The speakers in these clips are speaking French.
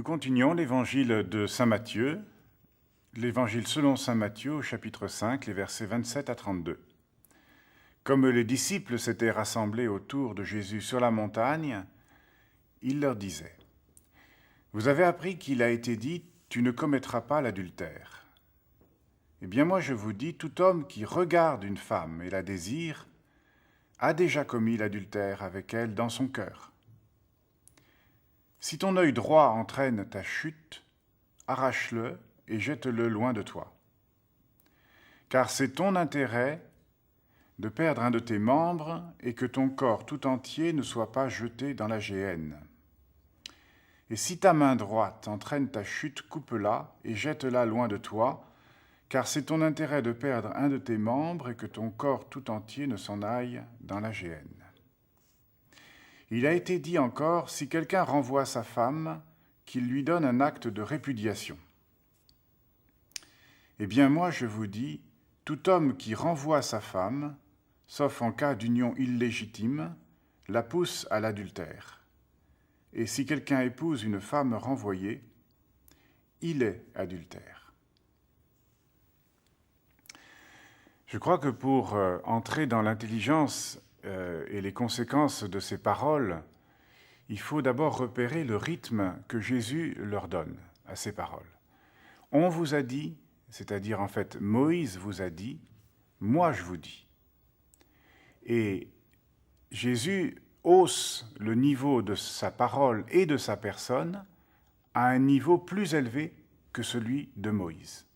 continuons l'évangile de Saint Matthieu, l'évangile selon Saint Matthieu au chapitre 5, les versets 27 à 32. Comme les disciples s'étaient rassemblés autour de Jésus sur la montagne, il leur disait : « Vous avez appris qu'il a été dit « Tu ne commettras pas l'adultère ». Eh bien moi je vous dis, tout homme qui regarde une femme et la désire a déjà commis l'adultère avec elle dans son cœur. Si ton œil droit entraîne ta chute, arrache-le et jette-le loin de toi. Car c'est ton intérêt de perdre un de tes membres et que ton corps tout entier ne soit pas jeté dans la géhenne. Et si ta main droite entraîne ta chute, coupe-la et jette-la loin de toi, car c'est ton intérêt de perdre un de tes membres et que ton corps tout entier ne s'en aille dans la géhenne. Il a été dit encore, si quelqu'un renvoie sa femme, qu'il lui donne un acte de répudiation. Eh bien moi je vous dis, tout homme qui renvoie sa femme, sauf en cas d'union illégitime, la pousse à l'adultère. Et si quelqu'un épouse une femme renvoyée, il est adultère. Je crois que pour entrer dans l'intelligence et les conséquences de ces paroles, il faut d'abord repérer le rythme que Jésus leur donne à ces paroles. On vous a dit, c'est-à-dire en fait Moïse vous a dit, moi je vous dis. Et Jésus hausse le niveau de sa parole et de sa personne à un niveau plus élevé que celui de Moïse.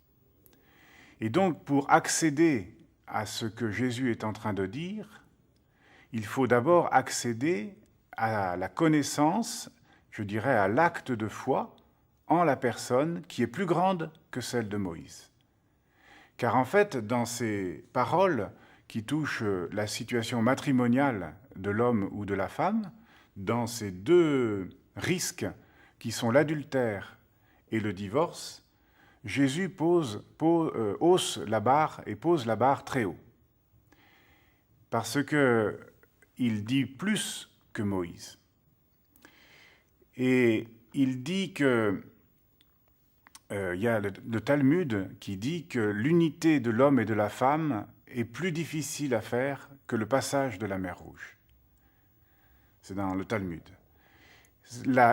Et donc pour accéder à ce que Jésus est en train de dire, il faut d'abord accéder à la connaissance, je dirais à l'acte de foi en la personne qui est plus grande que celle de Moïse. Car en fait, dans ces paroles qui touchent la situation matrimoniale de l'homme ou de la femme, dans ces deux risques qui sont l'adultère et le divorce, Jésus hausse la barre et pose la barre très haut. Parce qu'il dit plus que Moïse. Et il dit que, il y a le Talmud qui dit que l'unité de l'homme et de la femme est plus difficile à faire que le passage de la mer Rouge. C'est dans le Talmud.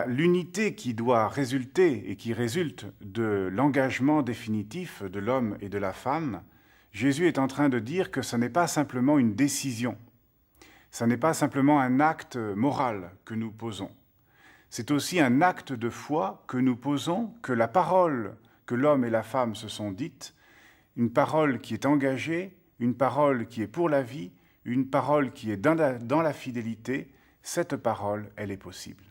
L'unité qui doit résulter et qui résulte de l'engagement définitif de l'homme et de la femme, Jésus est en train de dire que ce n'est pas simplement une décision, ce n'est pas simplement un acte moral que nous posons, c'est aussi un acte de foi que nous posons, que la parole que l'homme et la femme se sont dites, une parole qui est engagée, une parole qui est pour la vie, une parole qui est dans la fidélité, cette parole, elle est possible.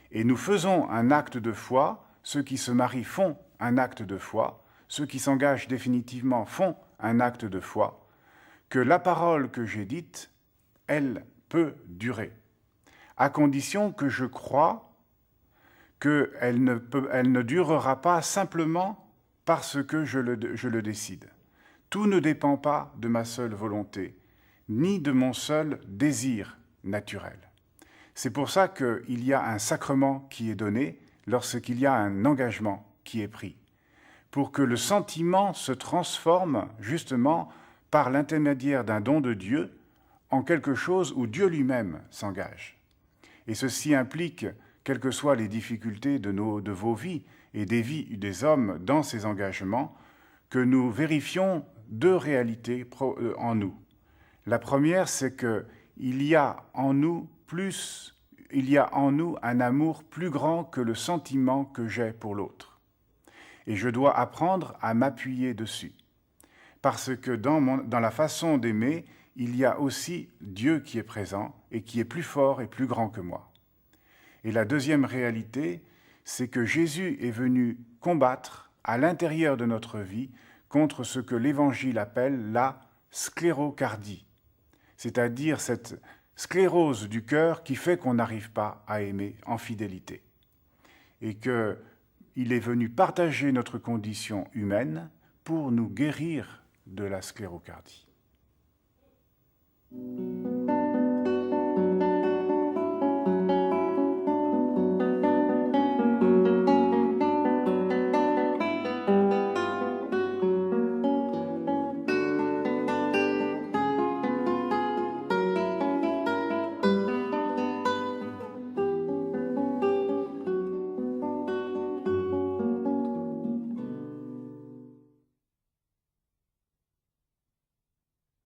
Et nous faisons un acte de foi, ceux qui se marient font un acte de foi, ceux qui s'engagent définitivement font un acte de foi, que la parole que j'ai dite, elle peut durer, à condition que je crois qu'elle ne durera pas simplement parce que je le décide. Tout ne dépend pas de ma seule volonté, ni de mon seul désir naturel. C'est pour ça qu'il y a un sacrement qui est donné lorsqu'il y a un engagement qui est pris, pour que le sentiment se transforme justement par l'intermédiaire d'un don de Dieu en quelque chose où Dieu lui-même s'engage. Et ceci implique, quelles que soient les difficultés de vos vies et des vies des hommes dans ces engagements, que nous vérifions deux réalités en nous. La première, c'est qu'il y a en nous un amour plus grand que le sentiment que j'ai pour l'autre. Et je dois apprendre à m'appuyer dessus. Parce que dans la façon d'aimer, il y a aussi Dieu qui est présent et qui est plus fort et plus grand que moi. Et la deuxième réalité, c'est que Jésus est venu combattre à l'intérieur de notre vie contre ce que l'Évangile appelle la sclérocardie, c'est-à-dire cette sclérose du cœur qui fait qu'on n'arrive pas à aimer en fidélité. Et qu'il est venu partager notre condition humaine pour nous guérir de la sclérocardie.